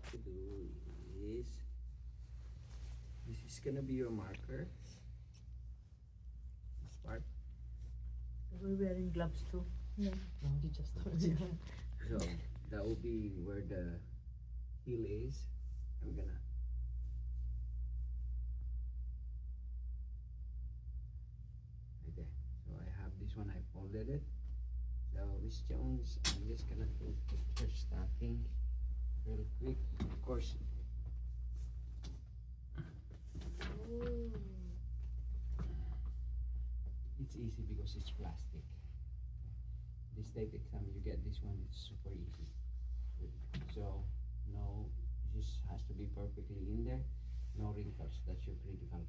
what to do is, this is gonna be your marker. This part. We're wearing gloves too. No, you just told me. So that will be where the heel is. I'm gonna right there. So I have this one, I folded it. So Miss Jones, I'm just gonna do picture stacking real quick. Of course. Oh. It's easy because it's plastic. This state exam, you get this one, it's super easy. So no, it just has to be perfectly in there. No wrinkles, that's your critical point.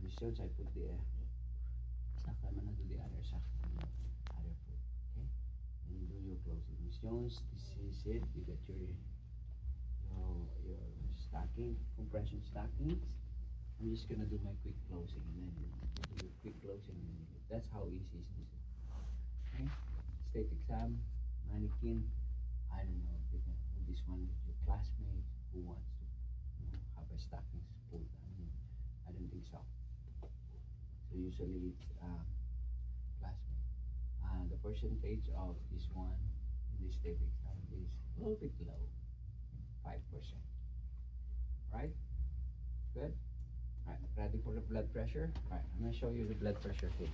Miss Jones, I put the sakta man na to the other sakta, other foot. Okay? And you do your closing. Miss Jones, this is it. You got your stacking, compression stockings. I'm just gonna do my quick closing and then you do your quick closing and then you leave. That's how easy is this. Okay? State exam, mannequin. I don't know if you can do this one with your classmates who wants to, have a stockings pulled. I don't think so. So usually it's classmate. The percentage of this one in this state exam is a little bit low, 5%. Right? Good. All right, ready for the blood pressure? All right, I'm gonna show you the blood pressure thing.